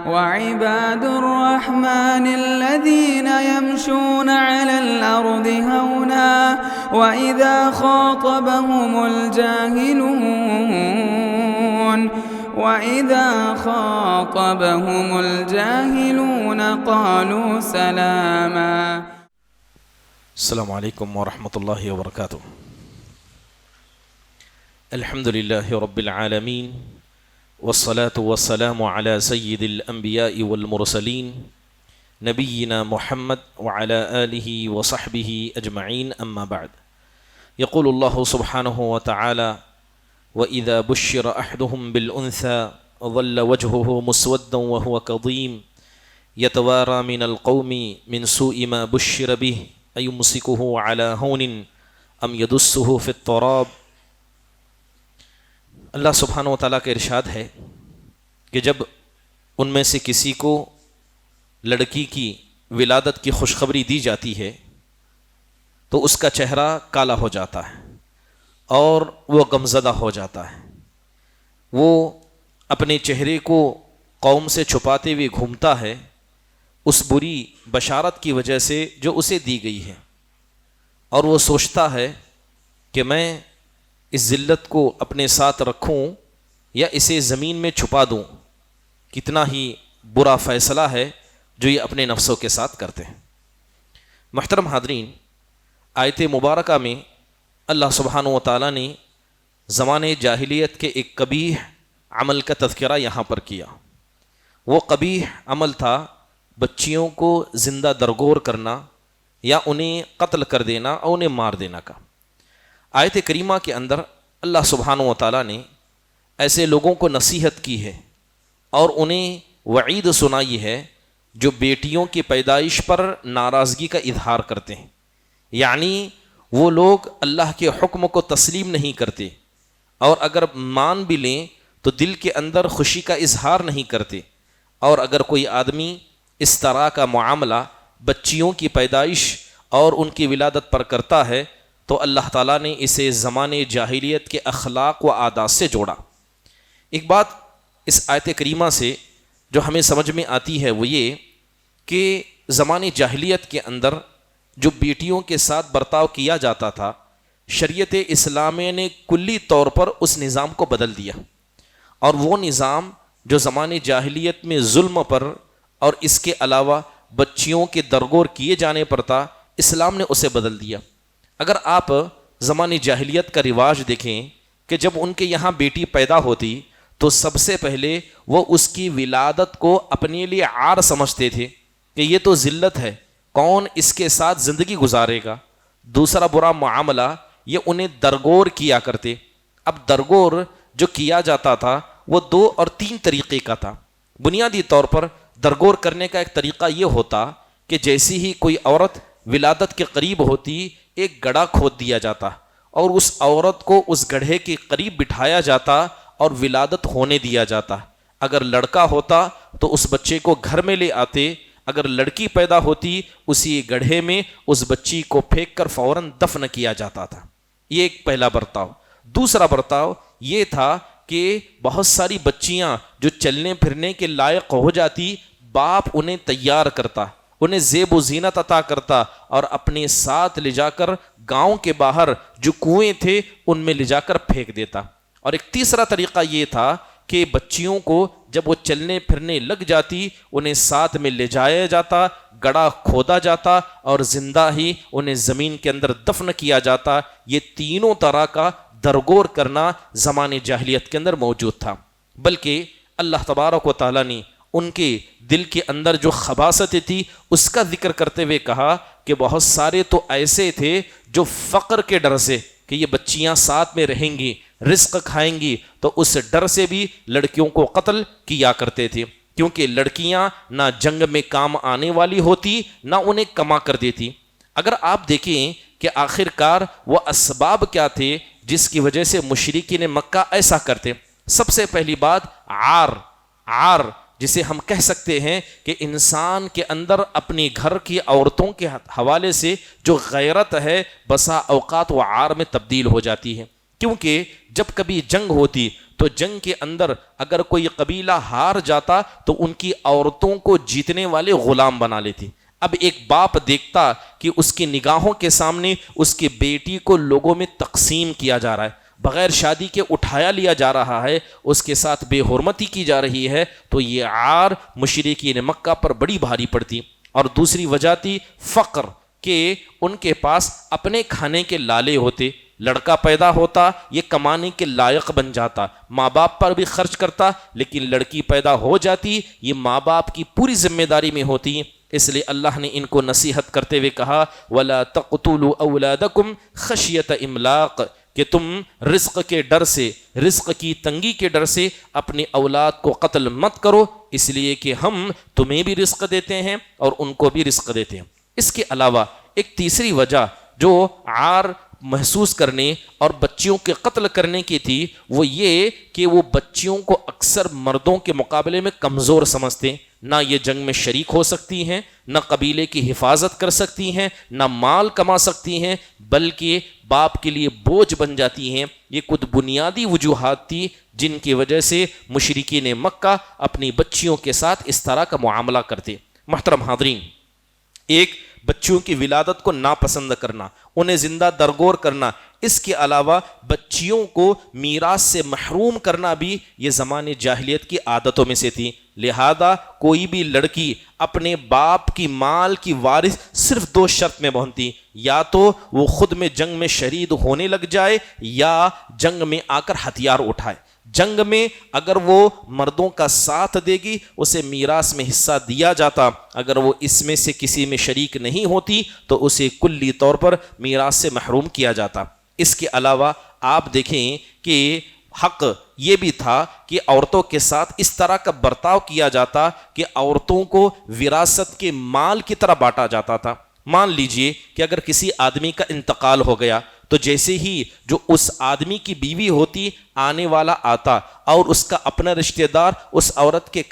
وعباد الرحمن الذين يمشون على الأرض هونا وإذا خاطبهم الجاهلون قالوا سلاما. السلام علیکم ورحمۃ اللہ وبرکاتہ. الحمد للہ رب العالمین والصلاة والسلام على سید الانبیاء والمرسلین نبینا محمد وعلى آلہ وصحبہ اجمعین. اما بعد. یقول اللہ سبحانہ وتعالی وَإِذَا بُشِّرَ أَحْدُهُمْ بِالْأُنْثَى ظَلَّ وَجْهُهُ مُسْوَدًّا وَهُوَ كَظِيمٌ يَتَوَارَى مِنَ الْقَوْمِ مِنْ سُوءِ مَا بُشِّرَ بِهِ أَيُمْسِكُهُ عَلَى هَوْنٍ أَمْ يَدُسُّهُ فِي التُّرَابِ. اللہ سبحانہ وتعالیٰ کا ارشاد ہے کہ جب ان میں سے کسی کو لڑکی کی ولادت کی خوشخبری دی جاتی ہے تو اس کا چہرہ کالا ہو جاتا ہے اور وہ غمزدہ ہو جاتا ہے. وہ اپنے چہرے کو قوم سے چھپاتے ہوئے گھومتا ہے اس بری بشارت کی وجہ سے جو اسے دی گئی ہے، اور وہ سوچتا ہے کہ میں اس ذلت کو اپنے ساتھ رکھوں یا اسے زمین میں چھپا دوں. کتنا ہی برا فیصلہ ہے جو یہ اپنے نفسوں کے ساتھ کرتے ہیں. محترم حاضرین، آیت مبارکہ میں اللہ سبحانہ وتعالیٰ نے زمانے جاہلیت کے ایک قبیح عمل کا تذکرہ یہاں پر کیا. وہ قبیح عمل تھا بچیوں کو زندہ درگور کرنا یا انہیں قتل کر دینا اور انہیں مار دینا کا. آیت کریمہ کے اندر اللہ سبحانہ وتعالیٰ نے ایسے لوگوں کو نصیحت کی ہے اور انہیں وعید سنائی ہے جو بیٹیوں کی پیدائش پر ناراضگی کا اظہار کرتے ہیں. یعنی وہ لوگ اللہ کے حکم کو تسلیم نہیں کرتے، اور اگر مان بھی لیں تو دل کے اندر خوشی کا اظہار نہیں کرتے. اور اگر کوئی آدمی اس طرح کا معاملہ بچیوں کی پیدائش اور ان کی ولادت پر کرتا ہے تو اللہ تعالیٰ نے اسے زمانے جاہلیت کے اخلاق و عادات سے جوڑا. ایک بات اس آیت کریمہ سے جو ہمیں سمجھ میں آتی ہے وہ یہ کہ زمانے جاہلیت کے اندر جو بیٹیوں کے ساتھ برتاؤ کیا جاتا تھا، شریعت اسلامیہ نے کلی طور پر اس نظام کو بدل دیا، اور وہ نظام جو زمانے جاہلیت میں ظلم پر اور اس کے علاوہ بچیوں کے درگور کیے جانے پر تھا، اسلام نے اسے بدل دیا. اگر آپ زمانے جاہلیت کا رواج دیکھیں کہ جب ان کے یہاں بیٹی پیدا ہوتی تو سب سے پہلے وہ اس کی ولادت کو اپنے لیے عار سمجھتے تھے کہ یہ تو ذلت ہے، کون اس کے ساتھ زندگی گزارے گا. دوسرا برا معاملہ یہ انہیں درگور کیا کرتے. اب درگور جو کیا جاتا تھا وہ 2 اور 3 طریقے کا تھا. بنیادی طور پر درگور کرنے کا ایک طریقہ یہ ہوتا کہ جیسی ہی کوئی عورت ولادت کے قریب ہوتی ایک گڑھا کھود دیا جاتا اور اس عورت کو اس گڑھے کے قریب بٹھایا جاتا اور ولادت ہونے دیا جاتا. اگر لڑکا ہوتا تو اس بچے کو گھر میں لے آتے، اگر لڑکی پیدا ہوتی اسی گڑھے میں اس بچی کو پھینک کر فوراً دفن کیا جاتا تھا. یہ ایک پہلا برتاؤ. دوسرا برتاؤ یہ تھا کہ بہت ساری بچیاں جو چلنے پھرنے کے لائق ہو جاتی، باپ انہیں تیار کرتا، انہیں زیب و زینت عطا کرتا اور اپنے ساتھ لے جا کر گاؤں کے باہر جو کنویں تھے ان میں لے جا کر پھینک دیتا. اور ایک تیسرا طریقہ یہ تھا کہ بچیوں کو جب وہ چلنے پھرنے لگ جاتی انہیں ساتھ میں لے جایا جاتا، گڑھا کھودا جاتا اور زندہ ہی انہیں زمین کے اندر دفن کیا جاتا. یہ تینوں طرح کا درگور کرنا زمانے جاہلیت کے اندر موجود تھا. بلکہ اللہ تبارک و تعالیٰ نے ان کے دل کے اندر جو خباثتیں تھی اس کا ذکر کرتے ہوئے کہا کہ بہت سارے تو ایسے تھے جو فقر کے ڈر سے کہ یہ بچیاں ساتھ میں رہیں گی، رزق کھائیں گی، تو اس ڈر سے بھی لڑکیوں کو قتل کیا کرتے تھے، کیونکہ لڑکیاں نہ جنگ میں کام آنے والی ہوتی نہ انہیں کما کر دیتی. اگر آپ دیکھیں کہ آخر کار وہ اسباب کیا تھے جس کی وجہ سے مشرکین مکہ ایسا کرتے. سب سے پہلی بات عار جسے ہم کہہ سکتے ہیں کہ انسان کے اندر اپنی گھر کی عورتوں کے حوالے سے جو غیرت ہے بسا اوقات وہ عار میں تبدیل ہو جاتی ہے. کیونکہ جب کبھی جنگ ہوتی تو جنگ کے اندر اگر کوئی قبیلہ ہار جاتا تو ان کی عورتوں کو جیتنے والے غلام بنا لیتی۔ اب ایک باپ دیکھتا کہ اس کی نگاہوں کے سامنے اس کی بیٹی کو لوگوں میں تقسیم کیا جا رہا ہے، بغیر شادی کے اٹھایا لیا جا رہا ہے، اس کے ساتھ بے حرمتی کی جا رہی ہے، تو یہ عار مشرکین مکہ پر بڑی بھاری پڑتی۔ اور دوسری وجہ تھی فقر، کہ ان کے پاس اپنے کھانے کے لالے ہوتے، لڑکا پیدا ہوتا یہ کمانے کے لائق بن جاتا، ماں باپ پر بھی خرچ کرتا، لیکن لڑکی پیدا ہو جاتی یہ ماں باپ کی پوری ذمہ داری میں ہوتی۔ اس لیے اللہ نے ان کو نصیحت کرتے ہوئے کہا وَلَا تَقْتُلُوا أَوْلَادَكُمْ خَشْيَةَ إِمْلَاقٍ، کہ تم رزق کے ڈر سے، رزق کی تنگی کے ڈر سے اپنی اولاد کو قتل مت کرو، اس لیے کہ ہم تمہیں بھی رزق دیتے ہیں اور ان کو بھی رزق دیتے ہیں۔ اس کے علاوہ ایک تیسری وجہ جو عار محسوس کرنے اور بچیوں کے قتل کرنے کی تھی وہ یہ کہ وہ بچیوں کو اکثر مردوں کے مقابلے میں کمزور سمجھتے، نہ یہ جنگ میں شریک ہو سکتی ہیں، نہ قبیلے کی حفاظت کر سکتی ہیں، نہ مال کما سکتی ہیں، بلکہ باپ کے لیے بوجھ بن جاتی ہیں۔ یہ کچھ بنیادی وجوہات تھی جن کی وجہ سے مشرکین مکہ اپنی بچیوں کے ساتھ اس طرح کا معاملہ کرتے۔ محترم حاضرین، ایک بچیوں کی ولادت کو ناپسند کرنا، انہیں زندہ درگور کرنا، اس کے علاوہ بچیوں کو میراث سے محروم کرنا بھی یہ زمانے جاہلیت کی عادتوں میں سے تھی۔ لہذا کوئی بھی لڑکی اپنے باپ کی مال کی وارث صرف 2 شرط میں بنتی، یا تو وہ خود میں جنگ میں شریک ہونے لگ جائے یا جنگ میں آ کر ہتھیار اٹھائے۔ جنگ میں اگر وہ مردوں کا ساتھ دے گی اسے میراث میں حصہ دیا جاتا، اگر وہ اس میں سے کسی میں شریک نہیں ہوتی تو اسے کلی طور پر میراث سے محروم کیا جاتا۔ اس کے علاوہ آپ دیکھیں کہ حق یہ بھی تھا کہ عورتوں کے ساتھ اس طرح کا برتاؤ کیا جاتا کہ عورتوں کو وراثت کے مال کی طرح بانٹا جاتا تھا۔ مان لیجئے کہ اگر کسی آدمی کا انتقال ہو گیا تو جیسے ہی جو اس آدمی کی بیوی ہوتی آنے والا آتا اور اس کا اپنا رشتہ دار اس عورت کے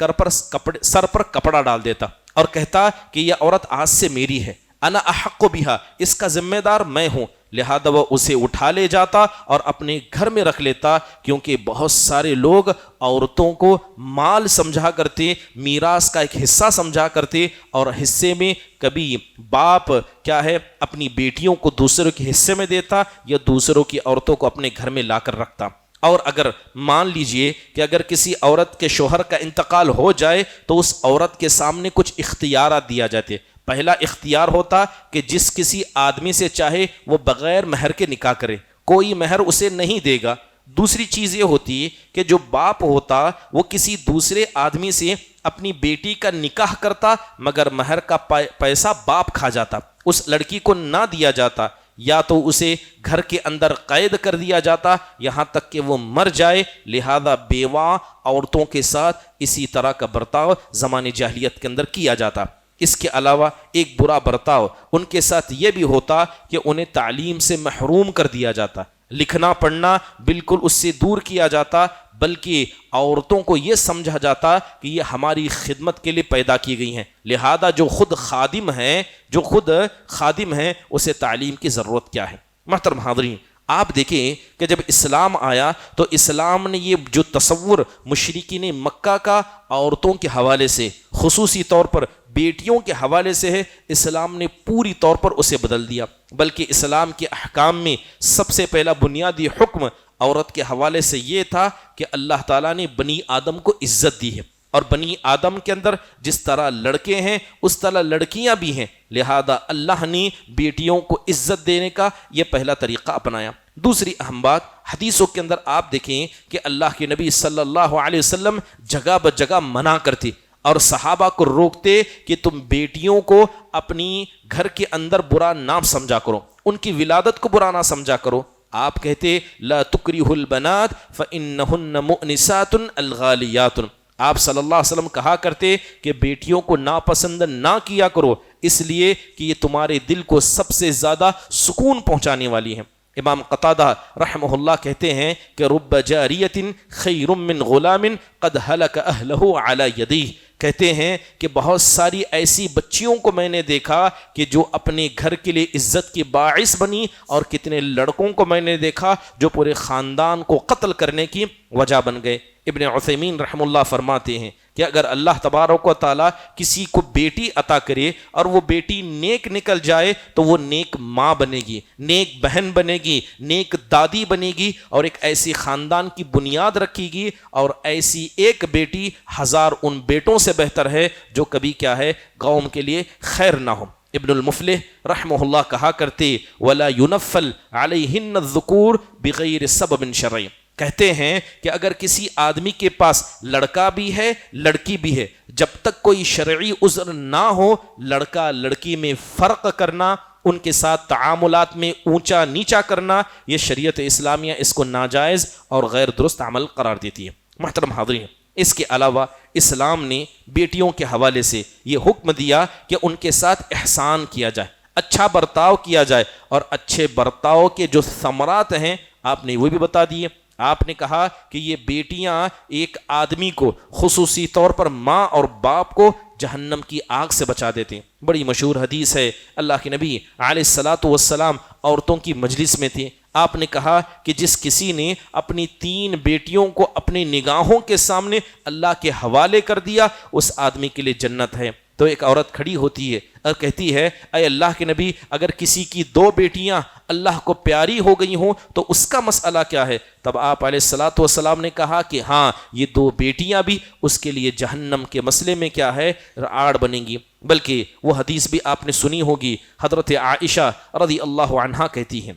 سر پر کپڑا ڈال دیتا اور کہتا کہ یہ عورت آج سے میری ہے، انا احق بہا، اس کا ذمہ دار میں ہوں، لہذا وہ اسے اٹھا لے جاتا اور اپنے گھر میں رکھ لیتا، کیونکہ بہت سارے لوگ عورتوں کو مال سمجھا کرتے، میراث کا ایک حصہ سمجھا کرتے، اور حصے میں کبھی باپ کیا ہے اپنی بیٹیوں کو دوسروں کے حصے میں دیتا یا دوسروں کی عورتوں کو اپنے گھر میں لا کر رکھتا۔ اور اگر مان لیجئے کہ اگر کسی عورت کے شوہر کا انتقال ہو جائے تو اس عورت کے سامنے کچھ اختیارات دیا جاتے۔ پہلا اختیار ہوتا کہ جس کسی آدمی سے چاہے وہ بغیر مہر کے نکاح کرے، کوئی مہر اسے نہیں دے گا۔ دوسری چیز یہ ہوتی کہ جو باپ ہوتا وہ کسی دوسرے آدمی سے اپنی بیٹی کا نکاح کرتا مگر مہر کا پیسہ باپ کھا جاتا، اس لڑکی کو نہ دیا جاتا، یا تو اسے گھر کے اندر قید کر دیا جاتا یہاں تک کہ وہ مر جائے۔ لہذا بیوہ عورتوں کے ساتھ اسی طرح کا برتاؤ زمانے جاہلیت کے اندر کیا جاتا۔ اس کے علاوہ ایک برا برتاؤ ان کے ساتھ یہ بھی ہوتا کہ انہیں تعلیم سے محروم کر دیا جاتا، لکھنا پڑھنا بالکل اس سے دور کیا جاتا، بلکہ عورتوں کو یہ سمجھا جاتا کہ یہ ہماری خدمت کے لیے پیدا کی گئی ہیں، لہذا جو خود خادم ہیں اسے تعلیم کی ضرورت کیا ہے۔ محترم حاضرین، آپ دیکھیں کہ جب اسلام آیا تو اسلام نے یہ جو تصور مشرکین مکہ کا عورتوں کے حوالے سے، خصوصی طور پر بیٹیوں کے حوالے سے ہے، اسلام نے پوری طور پر اسے بدل دیا۔ بلکہ اسلام کے احکام میں سب سے پہلا بنیادی حکم عورت کے حوالے سے یہ تھا کہ اللہ تعالیٰ نے بنی آدم کو عزت دی ہے، اور بنی آدم کے اندر جس طرح لڑکے ہیں اس طرح لڑکیاں بھی ہیں، لہذا اللہ نے بیٹیوں کو عزت دینے کا یہ پہلا طریقہ اپنایا۔ دوسری اہم بات، حدیثوں کے اندر آپ دیکھیں کہ اللہ کے نبی صلی اللہ علیہ وسلم جگہ بجگہ منع کرتے اور صحابہ کو روکتے کہ تم بیٹیوں کو اپنی گھر کے اندر برا نہ سمجھا کرو، ان کی ولادت کو برا نہ سمجھا کرو۔ آپ کہتے لا تکرہوا البنات فإنہن مؤنسات الغالیات، آپ صلی اللہ علیہ وسلم کہا کرتے کہ بیٹیوں کو ناپسند نہ کیا کرو، اس لیے کہ یہ تمہارے دل کو سب سے زیادہ سکون پہنچانے والی ہیں۔ امام قتادہ رحمہ اللہ کہتے ہیں کہ رب جاریۃ خیر من غلام قد ہلک اہلہ علی یدیہ، کہتے ہیں کہ بہت ساری ایسی بچیوں کو میں نے دیکھا کہ جو اپنے گھر کے لیے عزت کی باعث بنی، اور کتنے لڑکوں کو میں نے دیکھا جو پورے خاندان کو قتل کرنے کی وجہ بن گئے۔ ابن عثیمین رحم اللہ فرماتے ہیں کہ اگر اللہ تبارک و تعالیٰ کسی کو بیٹی عطا کرے اور وہ بیٹی نیک نکل جائے تو وہ نیک ماں بنے گی، نیک بہن بنے گی، نیک دادی بنے گی، اور ایک ایسی خاندان کی بنیاد رکھے گی، اور ایسی ایک بیٹی ہزار ان بیٹوں سے بہتر ہے جو کبھی کیا ہے قوم کے لیے خیر نہ ہو۔ ابن المفلح رحمہ اللہ کہا کرتے وَلَا يُنَفَّلْ عَلَيْهِنَّ الذُّكُورُ بِغَيْرِ سَبَبٍ شَرْعٍ، کہتے ہیں کہ اگر کسی آدمی کے پاس لڑکا بھی ہے لڑکی بھی ہے، جب تک کوئی شرعی عذر نہ ہو، لڑکا لڑکی میں فرق کرنا، ان کے ساتھ تعاملات میں اونچا نیچا کرنا، یہ شریعت اسلامیہ اس کو ناجائز اور غیر درست عمل قرار دیتی ہے۔ محترم حاضرین، اس کے علاوہ اسلام نے بیٹیوں کے حوالے سے یہ حکم دیا کہ ان کے ساتھ احسان کیا جائے، اچھا برتاؤ کیا جائے، اور اچھے برتاؤ کے جو ثمرات ہیں آپ نے وہ بھی بتا دیے۔ آپ نے کہا کہ یہ بیٹیاں ایک آدمی کو، خصوصی طور پر ماں اور باپ کو، جہنم کی آگ سے بچا دیتے ہیں۔ بڑی مشہور حدیث ہے، اللہ کے نبی علیہ الصلاۃ والسلام عورتوں کی مجلس میں تھے، آپ نے کہا کہ جس کسی نے اپنی 3 بیٹیوں کو اپنی نگاہوں کے سامنے اللہ کے حوالے کر دیا، اس آدمی کے لیے جنت ہے۔ تو ایک عورت کھڑی ہوتی ہے اور کہتی ہے اے اللہ کے نبی، اگر کسی کی 2 بیٹیاں اللہ کو پیاری ہو گئی ہوں تو اس کا مسئلہ کیا ہے؟ تب آپ علیہ الصلاۃ والسلام نے کہا کہ ہاں، یہ 2 بیٹیاں بھی اس کے لیے جہنم کے مسئلے میں کیا ہے، آڑ بنیں گی۔ بلکہ وہ حدیث بھی آپ نے سنی ہوگی، حضرت عائشہ رضی اللہ عنہا کہتی ہیں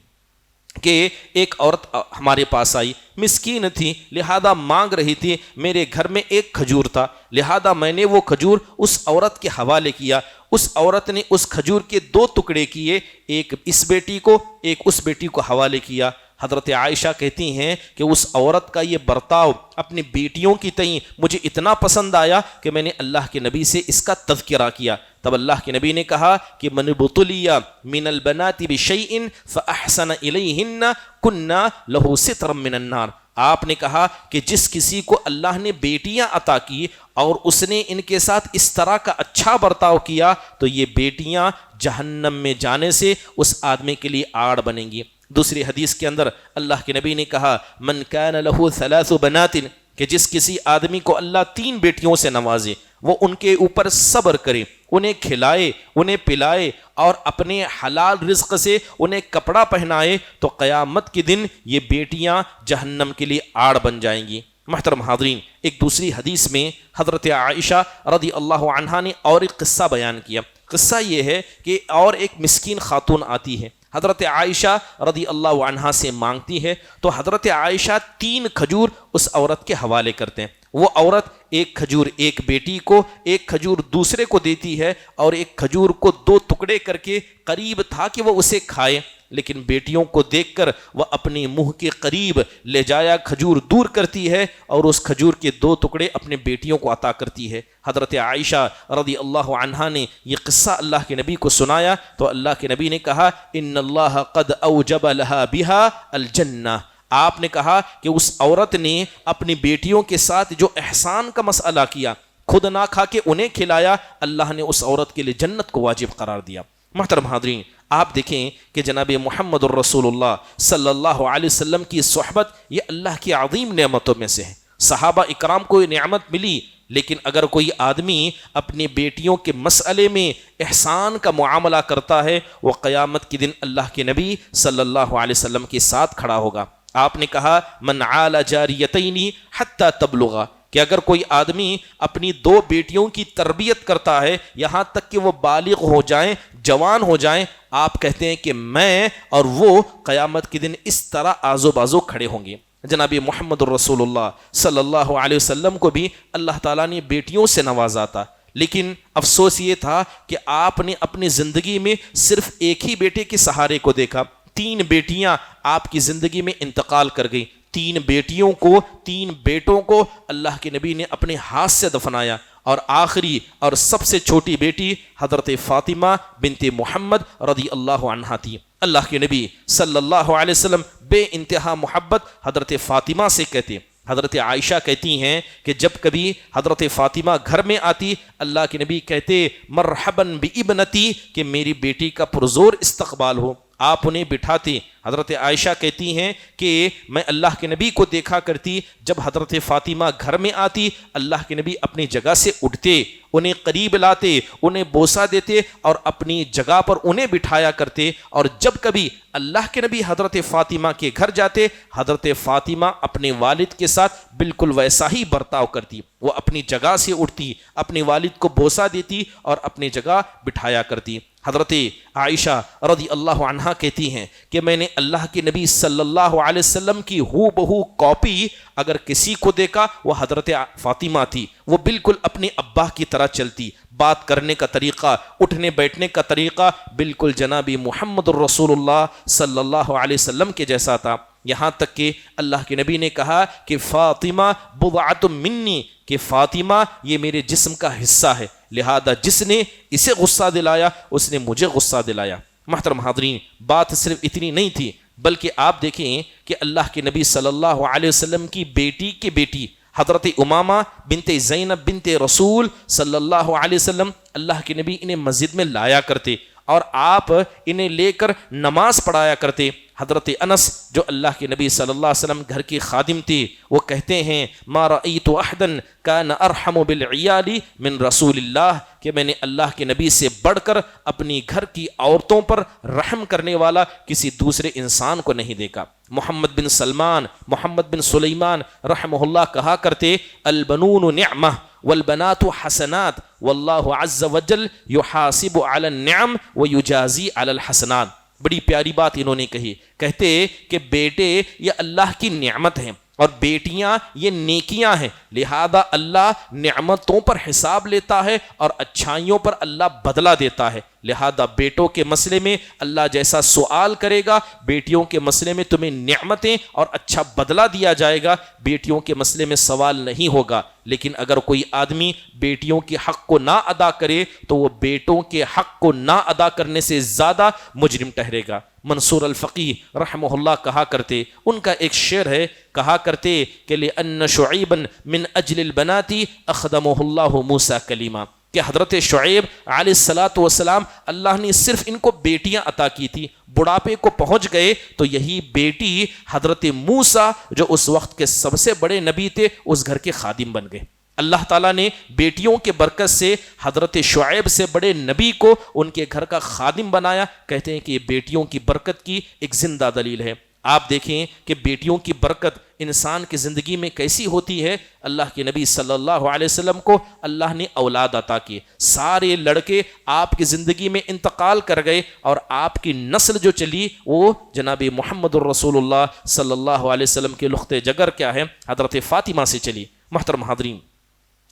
کہ ایک عورت ہمارے پاس آئی، مسکین تھی، لہذا مانگ رہی تھی، میرے گھر میں ایک کھجور تھا، لہذا میں نے وہ کھجور اس عورت کے حوالے کیا، اس عورت نے اس کھجور کے 2 ٹکڑے کیے، ایک اس بیٹی کو ایک اس بیٹی کو حوالے کیا۔ حضرت عائشہ کہتی ہیں کہ اس عورت کا یہ برتاؤ اپنی بیٹیوں کی تئیں مجھے اتنا پسند آیا کہ میں نے اللہ کے نبی سے اس کا تذکرہ کیا۔ تب اللہ کے نبی نے کہا کہ من ابتلی من البنات بشیء فاحسن الیہن کنا لہ سترا من النار، آپ نے کہا کہ جس کسی کو اللہ نے بیٹیاں عطا کی اور اس نے ان کے ساتھ اس طرح کا اچھا برتاؤ کیا تو یہ بیٹیاں جہنم میں جانے سے اس آدمی کے لیے آڑ بنیں گی۔ دوسری حدیث کے اندر اللہ کے نبی نے کہا من کان لہ 3 بنات، کہ جس کسی آدمی کو اللہ 3 بیٹیوں سے نوازے، وہ ان کے اوپر صبر کرے، انہیں کھلائے، انہیں پلائے، اور اپنے حلال رزق سے انہیں کپڑا پہنائے، تو قیامت کے دن یہ بیٹیاں جہنم کے لیے آڑ بن جائیں گی۔ محترم حاضرین، ایک دوسری حدیث میں حضرت عائشہ رضی اللہ عنہا نے اور ایک قصہ بیان کیا۔ قصہ یہ ہے کہ اور ایک مسکین خاتون آتی ہے، حضرت عائشہ رضی اللہ عنہا سے مانگتی ہے، تو حضرت عائشہ 3 کھجور اس عورت کے حوالے کرتے ہیں۔ وہ عورت ایک کھجور ایک بیٹی کو، ایک کھجور دوسرے کو دیتی ہے، اور ایک کھجور کو 2 ٹکڑے کر کے قریب تھا کہ وہ اسے کھائے، لیکن بیٹیوں کو دیکھ کر وہ اپنے منہ کے قریب لے جایا کھجور دور کرتی ہے، اور اس کھجور کے 2 ٹکڑے اپنے بیٹیوں کو عطا کرتی ہے۔ حضرت عائشہ رضی اللہ عنہا نے یہ قصہ اللہ کے نبی کو سنایا تو اللہ کے نبی نے کہا ان اللہ قد اوجب لها بها الجنہ، آپ نے کہا کہ اس عورت نے اپنی بیٹیوں کے ساتھ جو احسان کا مسئلہ کیا، خود نہ کھا کے انہیں کھلایا، اللہ نے اس عورت کے لیے جنت کو واجب قرار دیا۔ محترم حاضرین، آپ دیکھیں کہ جناب محمد الرسول اللہ صلی اللہ علیہ وسلم کی صحبت یہ اللہ کی عظیم نعمتوں میں سے ہے۔ صحابہ اکرام کو یہ نعمت ملی، لیکن اگر کوئی آدمی اپنی بیٹیوں کے مسئلے میں احسان کا معاملہ کرتا ہے، وہ قیامت کے دن اللہ کے نبی صلی اللہ علیہ وسلم کے ساتھ کھڑا ہوگا۔ آپ نے کہا من عال جاریتین حتی تبلغا، کہ اگر کوئی آدمی اپنی 2 بیٹیوں کی تربیت کرتا ہے یہاں تک کہ وہ بالغ ہو جائیں، جوان ہو جائیں، آپ کہتے ہیں کہ میں اور وہ قیامت کے دن اس طرح آزو بازو کھڑے ہوں گے۔ جناب محمد الرسول اللہ صلی اللہ علیہ وسلم کو بھی اللہ تعالیٰ نے بیٹیوں سے نوازا تھا، لیکن افسوس یہ تھا کہ آپ نے اپنی زندگی میں صرف ایک ہی بیٹے کے سہارے کو دیکھا۔ 3 بیٹیاں آپ کی زندگی میں انتقال کر گئیں، 3 بیٹیوں کو 3 بیٹوں کو اللہ کے نبی نے اپنے ہاتھ سے دفنایا، اور آخری اور سب سے چھوٹی بیٹی حضرت فاطمہ بنت محمد رضی اللہ عنہا تھی۔ اللہ کے نبی صلی اللہ علیہ وسلم بے انتہا محبت حضرت فاطمہ سے کہتے، حضرت عائشہ کہتی ہیں کہ جب کبھی حضرت فاطمہ گھر میں آتی اللہ کے نبی کہتے مرحباً بابنتی کہ میری بیٹی کا پرزور استقبال ہو. آپ انہیں بٹھاتے. حضرت عائشہ کہتی ہیں کہ میں اللہ کے نبی کو دیکھا کرتی جب حضرت فاطمہ گھر میں آتی اللہ کے نبی اپنی جگہ سے اٹھتے, انہیں قریب لاتے, انہیں بوسہ دیتے اور اپنی جگہ پر انہیں بٹھایا کرتے. اور جب کبھی اللہ کے نبی حضرت فاطمہ کے گھر جاتے حضرت فاطمہ اپنے والد کے ساتھ بالکل ویسا ہی برتاؤ کرتی. وہ اپنی جگہ سے اٹھتی, اپنے والد کو بوسہ دیتی اور اپنی جگہ بٹھایا کرتی. حضرت عائشہ رضی اللہ عنہا کہتی ہیں کہ میں نے اللہ کے نبی صلی اللہ علیہ وسلم کی ہو بہو کاپی اگر کسی کو دیکھا وہ حضرت فاطمہ تھی. وہ بالکل اپنے ابا کی طرح چلتی, بات کرنے کا طریقہ, اٹھنے بیٹھنے کا طریقہ بالکل جناب محمد الرسول اللہ صلی اللہ علیہ وسلم کے جیسا تھا. یہاں تک کہ اللہ کے نبی نے کہا کہ فاطمہ بضعۃ منی, کہ فاطمہ یہ میرے جسم کا حصہ ہے, لہذا جس نے اسے غصہ دلایا اس نے مجھے غصہ دلایا. محترم حاضرین, بات صرف اتنی نہیں تھی بلکہ آپ دیکھیں کہ اللہ کے نبی صلی اللہ علیہ وسلم کی بیٹی کی بیٹی حضرت امامہ بنت زینب بنت رسول صلی اللہ علیہ وسلم اللہ کے نبی انہیں مسجد میں لایا کرتے اور آپ انہیں لے کر نماز پڑھایا کرتے. حضرت انس جو اللہ کے نبی صلی اللہ علیہ وسلم گھر کی خادم تھی وہ کہتے ہیں ما رأیت احدا کان ارحم بالعیال من رسول اللہ, کہ میں نے اللہ کے نبی سے بڑھ کر اپنی گھر کی عورتوں پر رحم کرنے والا کسی دوسرے انسان کو نہیں دیکھا. محمد بن سلمان محمد بن سلیمان رحمہ اللہ کہا کرتے البنون نعمہ والبنات حسنات واللہ عز وجل یحاسب علی النعم ویجازی علی الحسنات. بڑی پیاری بات انہوں نے کہی, کہتے کہ بیٹے یہ اللہ کی نعمت ہیں اور بیٹیاں یہ نیکیاں ہیں, لہذا اللہ نعمتوں پر حساب لیتا ہے اور اچھائیوں پر اللہ بدلہ دیتا ہے. لہذا بیٹوں کے مسئلے میں اللہ جیسا سوال کرے گا بیٹیوں کے مسئلے میں تمہیں نعمتیں اور اچھا بدلہ دیا جائے گا. بیٹیوں کے مسئلے میں سوال نہیں ہوگا. لیکن اگر کوئی آدمی بیٹیوں کے حق کو نہ ادا کرے تو وہ بیٹوں کے حق کو نہ ادا کرنے سے زیادہ مجرم ٹھہرے گا. منصور الفقی رحمہ اللہ کہا کرتے, ان کا ایک شعر ہے, کہا کرتے کہ لِأَنَّ شُعَيْبًا مِنْ أَجْلِ الْبَنَاتِ أَخْدَمُهُ اللَّهُ مُوسَى کلیمہ, کہ حضرت شعیب علیہ الصلاۃ والسلام اللہ نے صرف ان کو بیٹیاں عطا کی تھی, بڑھاپے کو پہنچ گئے تو یہی بیٹی حضرت موسیٰ جو اس وقت کے سب سے بڑے نبی تھے اس گھر کے خادم بن گئے. اللہ تعالیٰ نے بیٹیوں کے برکت سے حضرت شعیب سے بڑے نبی کو ان کے گھر کا خادم بنایا. کہتے ہیں کہ یہ بیٹیوں کی برکت کی ایک زندہ دلیل ہے. آپ دیکھیں کہ بیٹیوں کی برکت انسان کی زندگی میں کیسی ہوتی ہے. اللہ کے نبی صلی اللہ علیہ وسلم کو اللہ نے اولاد عطا کی, سارے لڑکے آپ کی زندگی میں انتقال کر گئے اور آپ کی نسل جو چلی وہ جناب محمد الرسول اللہ صلی اللہ علیہ وسلم کے لخت جگر کیا ہے حضرت فاطمہ سے چلی. محترم حاضرین,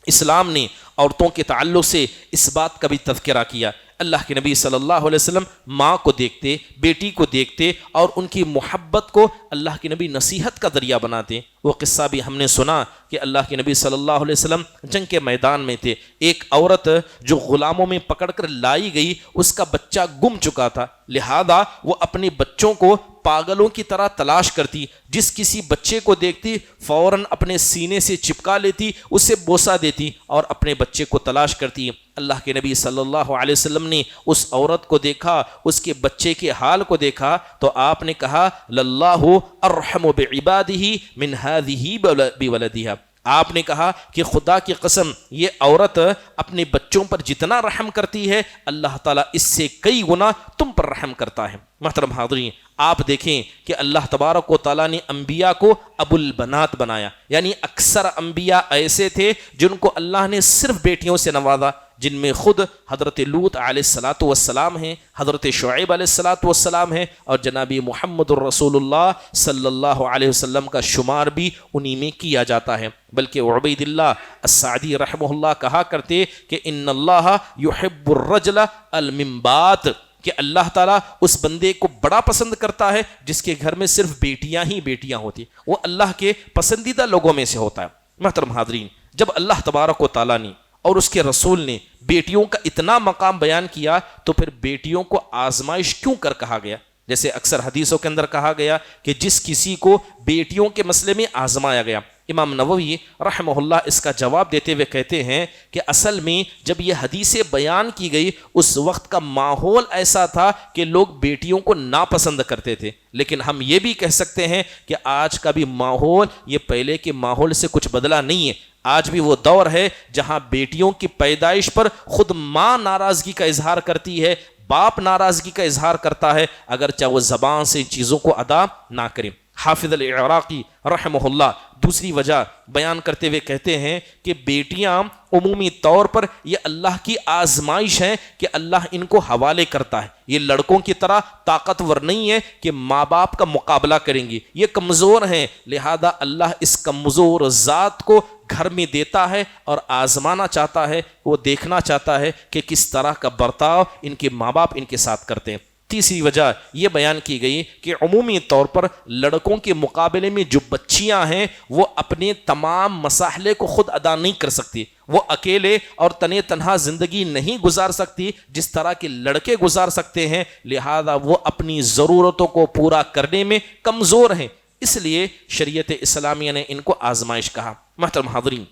اسلام نے عورتوں کے تعلق سے اس بات کا بھی تذکرہ کیا. اللہ کے نبی صلی اللہ علیہ وسلم ماں کو دیکھتے, بیٹی کو دیکھتے اور ان کی محبت کو اللہ کے نبی نصیحت کا ذریعہ بناتے. وہ قصہ بھی ہم نے سنا کہ اللہ کے نبی صلی اللہ علیہ وسلم جنگ کے میدان میں تھے. ایک عورت جو غلاموں میں پکڑ کر لائی گئی اس کا بچہ گم چکا تھا, لہذا وہ اپنے بچوں کو پاگلوں کی طرح تلاش کرتی. جس کسی بچے کو دیکھتی فوراً اپنے سینے سے چپکا لیتی, اسے بوسہ دیتی اور اپنے بچے کو تلاش کرتی. اللہ کے نبی صلی اللہ علیہ وسلم نے اس عورت کو دیکھا, اس کے بچے کے حال کو دیکھا تو آپ نے کہا للہ ارحم بعبادہ من ہذہ بولدہا. آپ نے کہا کہ خدا کی قسم یہ عورت اپنے بچوں پر جتنا رحم کرتی ہے اللہ تعالیٰ اس سے کئی گنا تم پر رحم کرتا ہے. محترم حاضرین, آپ دیکھیں کہ اللہ تبارک و تعالیٰ نے انبیاء کو ابو البنات بنایا, یعنی اکثر انبیاء ایسے تھے جن کو اللہ نے صرف بیٹیوں سے نوازا, جن میں خود حضرت لوط علیہ الصلاۃ والسلام ہیں, حضرت شعیب علیہ الصلاۃ والسلام ہیں اور جناب محمد الرسول اللہ صلی اللہ علیہ وسلم کا شمار بھی انہی میں کیا جاتا ہے. بلکہ عبید اللہ السعدی رحمہ اللہ کہا کرتے کہ ان اللہ یحب الرجل المنبات, کہ اللہ تعالیٰ اس بندے کو بڑا پسند کرتا ہے جس کے گھر میں صرف بیٹیاں ہی بیٹیاں ہوتی, وہ اللہ کے پسندیدہ لوگوں میں سے ہوتا ہے. محترم حاضرین, جب اللہ تبارک و تعالیٰ نے اور اس کے رسول نے بیٹیوں کا اتنا مقام بیان کیا تو پھر بیٹیوں کو آزمائش کیوں کر کہا گیا؟ جیسے اکثر حدیثوں کے اندر کہا گیا کہ جس کسی کو بیٹیوں کے مسئلے میں آزمایا گیا, امام نووی رحمہ اللہ اس کا جواب دیتے ہوئے کہتے ہیں کہ اصل میں جب یہ حدیثیں بیان کی گئی اس وقت کا ماحول ایسا تھا کہ لوگ بیٹیوں کو ناپسند کرتے تھے، لیکن ہم یہ بھی کہہ سکتے ہیں کہ آج کا بھی ماحول یہ پہلے کے ماحول سے کچھ بدلا نہیں ہے۔ آج بھی وہ دور ہے جہاں بیٹیوں کی پیدائش پر خود ماں ناراضگی کا اظہار کرتی ہے، باپ ناراضگی کا اظہار کرتا ہے، اگرچہ وہ زبان سے چیزوں کو ادا نہ کریں۔ حافظ العراقی رحمہ اللہ دوسری وجہ بیان کرتے ہوئے کہتے ہیں کہ بیٹیاں عمومی طور پر یہ اللہ کی آزمائش ہے کہ اللہ ان کو حوالے کرتا ہے، یہ لڑکوں کی طرح طاقتور نہیں ہے کہ ماں باپ کا مقابلہ کریں گی، یہ کمزور ہیں، لہذا اللہ اس کمزور ذات کو گھر میں دیتا ہے اور آزمانا چاہتا ہے، وہ دیکھنا چاہتا ہے کہ کس طرح کا برتاؤ ان کے ماں باپ ان کے ساتھ کرتے ہیں۔ تیسری وجہ یہ بیان کی گئی کہ عمومی طور پر لڑکوں کے مقابلے میں جو بچیاں ہیں وہ اپنے تمام مسائل کو خود ادا نہیں کر سکتی، وہ اکیلے اور تنے تنہا زندگی نہیں گزار سکتی جس طرح کے لڑکے گزار سکتے ہیں، لہذا وہ اپنی ضرورتوں کو پورا کرنے میں کمزور ہیں، اس لیے شریعت اسلامیہ نے ان کو آزمائش کہا۔ محترم حاضرین،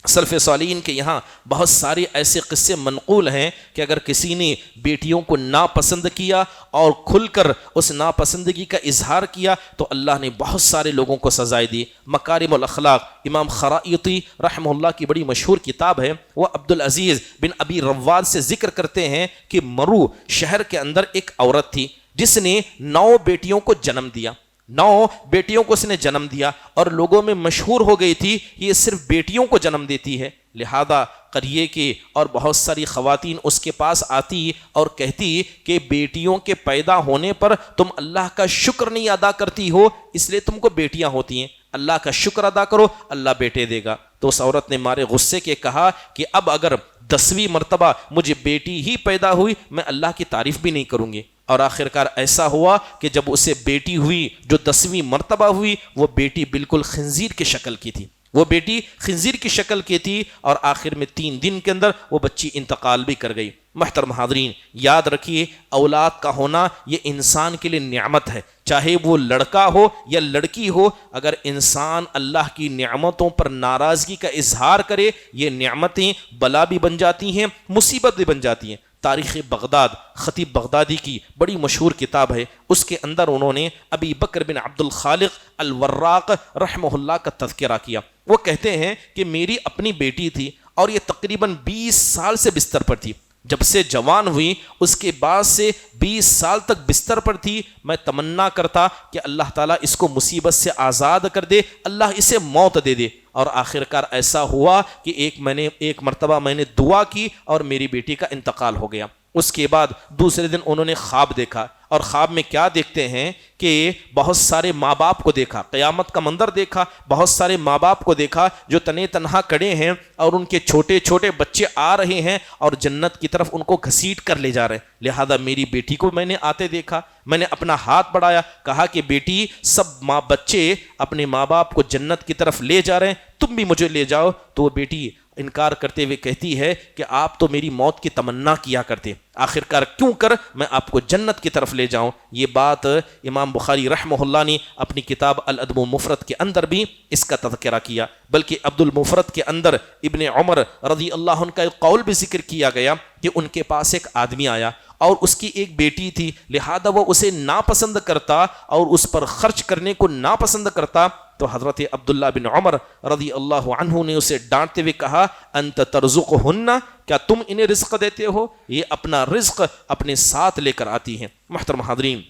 سلف صالحین کے یہاں بہت سارے ایسے قصے منقول ہیں کہ اگر کسی نے بیٹیوں کو ناپسند کیا اور کھل کر اس ناپسندگی کا اظہار کیا تو اللہ نے بہت سارے لوگوں کو سزائے دی۔ مکارم الاخلاق امام خرائطی رحمہ اللہ کی بڑی مشہور کتاب ہے، وہ عبدالعزیز بن ابی رواد سے ذکر کرتے ہیں کہ مرو شہر کے اندر ایک عورت تھی جس نے 9 بیٹیوں کو جنم دیا، 9 بیٹیوں کو اس نے جنم دیا اور لوگوں میں مشہور ہو گئی تھی یہ صرف بیٹیوں کو جنم دیتی ہے، لہذا قریے کے اور بہت ساری خواتین اس کے پاس آتی اور کہتی کہ بیٹیوں کے پیدا ہونے پر تم اللہ کا شکر نہیں ادا کرتی ہو، اس لیے تم کو بیٹیاں ہوتی ہیں، اللہ کا شکر ادا کرو اللہ بیٹے دے گا۔ تو اس عورت نے مارے غصے کے کہا کہ اب اگر 10ویں مرتبہ مجھے بیٹی ہی پیدا ہوئی میں اللہ کی تعریف بھی نہیں کروں گی، اور آخرکار ایسا ہوا کہ جب اسے بیٹی ہوئی جو 10ویں مرتبہ ہوئی وہ بیٹی بالکل خنزیر کی شکل کی تھی، وہ بیٹی خنزیر کی شکل کی تھی اور آخر میں 3 دن کے اندر وہ بچی انتقال بھی کر گئی۔ محترم حاضرین، یاد رکھیے اولاد کا ہونا یہ انسان کے لیے نعمت ہے، چاہے وہ لڑکا ہو یا لڑکی ہو، اگر انسان اللہ کی نعمتوں پر ناراضگی کا اظہار کرے یہ نعمتیں بلا بھی بن جاتی ہیں، مصیبت بھی بن جاتی ہیں۔ تاریخ بغداد خطیب بغدادی کی بڑی مشہور کتاب ہے، اس کے اندر انہوں نے ابی بکر بن عبد الخالق الوراق رحمہ اللہ کا تذکرہ کیا۔ وہ کہتے ہیں کہ میری اپنی بیٹی تھی اور یہ تقریباً 20 سال سے بستر پر تھی، جب سے جوان ہوئی اس کے بعد سے 20 سال تک بستر پر تھی، میں تمنا کرتا کہ اللہ تعالیٰ اس کو مصیبت سے آزاد کر دے، اللہ اسے موت دے دے، اور آخرکار ایسا ہوا کہ ایک مرتبہ میں نے دعا کی اور میری بیٹی کا انتقال ہو گیا۔ اس کے بعد دوسرے دن انہوں نے خواب دیکھا، اور خواب میں کیا دیکھتے ہیں کہ بہت سارے ماں باپ کو دیکھا، قیامت کا منظر دیکھا، بہت سارے ماں باپ کو دیکھا جو تنے تنہا کھڑے ہیں اور ان کے چھوٹے چھوٹے بچے آ رہے ہیں اور جنت کی طرف ان کو گھسیٹ کر لے جا رہے ہیں۔ لہذا میری بیٹی کو میں نے آتے دیکھا، میں نے اپنا ہاتھ بڑھایا، کہا کہ بیٹی سب بچے اپنے ماں باپ کو جنت کی طرف لے جا رہے ہیں، تم بھی مجھے لے جاؤ۔ تو وہ بیٹی انکار کرتے ہوئے کہتی ہے کہ آپ تو میری موت کی تمنا کیا کرتے، آخرکار کیوں کر میں آپ کو جنت کی طرف لے جاؤں۔ یہ بات امام بخاری رحمہ اللہ نے اپنی کتاب الادب المفرد کے اندر بھی اس کا تذکرہ کیا، بلکہ عبد المفرد کے اندر ابن عمر رضی اللہ عنہ کا ایک قول بھی ذکر کیا گیا کہ ان کے پاس ایک آدمی آیا اور اس کی ایک بیٹی تھی، لہذا وہ اسے ناپسند کرتا اور اس پر خرچ کرنے کو ناپسند کرتا۔ تو حضرت عبداللہ بن عمر رضی اللہ عنہ نے اسے ڈانٹتے ہوئے کہا انت ترزقہن، کیا تم انہیں رزق دیتے ہو؟ یہ اپنا رزق اپنے ساتھ لے کر آتی ہیں۔ محترم حاضرین،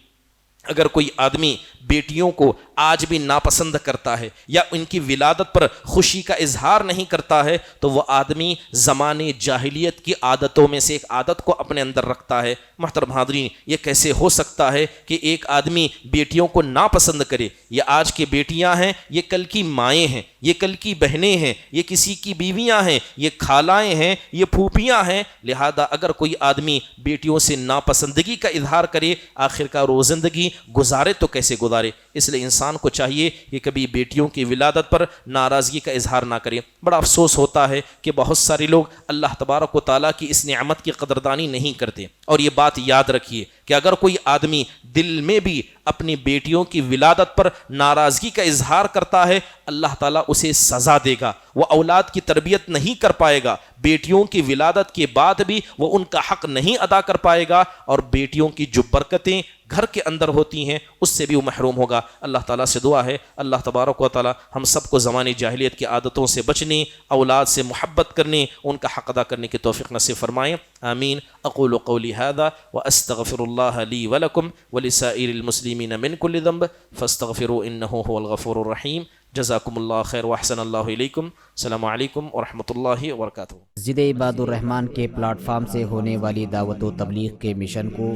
اگر کوئی آدمی بیٹیوں کو آج بھی ناپسند کرتا ہے یا ان کی ولادت پر خوشی کا اظہار نہیں کرتا ہے تو وہ آدمی زمانے جاہلیت کی عادتوں میں سے ایک عادت کو اپنے اندر رکھتا ہے۔ محترم حاضرین، یہ کیسے ہو سکتا ہے کہ ایک آدمی بیٹیوں کو ناپسند کرے؟ یہ آج کی بیٹیاں ہیں، یہ کل کی مائیں ہیں، یہ کل کی بہنیں ہیں، یہ کسی کی بیویاں ہیں، یہ خالائیں ہیں، یہ پھوپھیاں ہیں، لہذا اگر کوئی آدمی بیٹیوں سے ناپسندگی کا اظہار کرے آخرکار وہ زندگی گزارے تو کیسے گزارے؟ اس لیے انسان کو چاہیے کہ کبھی بیٹیوں کی ولادت پر ناراضگی کا اظہار نہ کرے۔ بڑا افسوس ہوتا ہے کہ بہت سارے لوگ اللہ تبارک و تعالیٰ کی اس نعمت کی قدردانی نہیں کرتے اور یہ بات یاد رکھیے کہ اگر کوئی آدمی دل میں بھی اپنی بیٹیوں کی ولادت پر ناراضگی کا اظہار کرتا ہے، اللہ تعالیٰ اسے سزا دے گا، وہ اولاد کی تربیت نہیں کر پائے گا، بیٹیوں کی ولادت کے بعد بھی وہ ان کا حق نہیں ادا کر پائے گا، اور بیٹیوں کی جو برکتیں گھر کے اندر ہوتی ہیں اس سے بھی وہ محروم ہوگا۔ اللہ تعالیٰ سے دعا ہے اللہ تبارک و تعالیٰ ہم سب کو زمانے جاہلیت کی عادتوں سے بچنے، اولاد سے محبت کرنے، ان کا حق ادا کرنے کی توفیق نصیب فرمائیں، آمین۔ اقول قولی ھذا واستغفر اللہ لی ولکم ولسائر المسلمین من کل ذنب فاستغفروا انہ هو الغفور الرحیم۔ جزاکم اللہ خیر واحسن اللہ علیکم۔ السلام علیکم ورحمۃ اللہ وبرکاتہ۔ مسجد عباد الرحمن کے پلیٹ فارم سے ہونے والی دعوت و تبلیغ کے مشن کو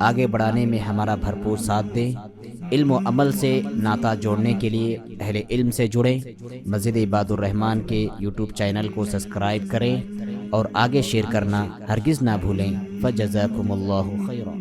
آگے بڑھانے میں ہمارا بھرپور ساتھ دیں۔ علم و عمل سے ناطہ جوڑنے کے لیے اہل علم سے جڑیں۔ مسجد عباد الرحمن کے یوٹیوب چینل کو سبسکرائب کریں اور آگے شیئر کرنا ہرگز نہ بھولیں۔ فجزاکم اللہ خیرا۔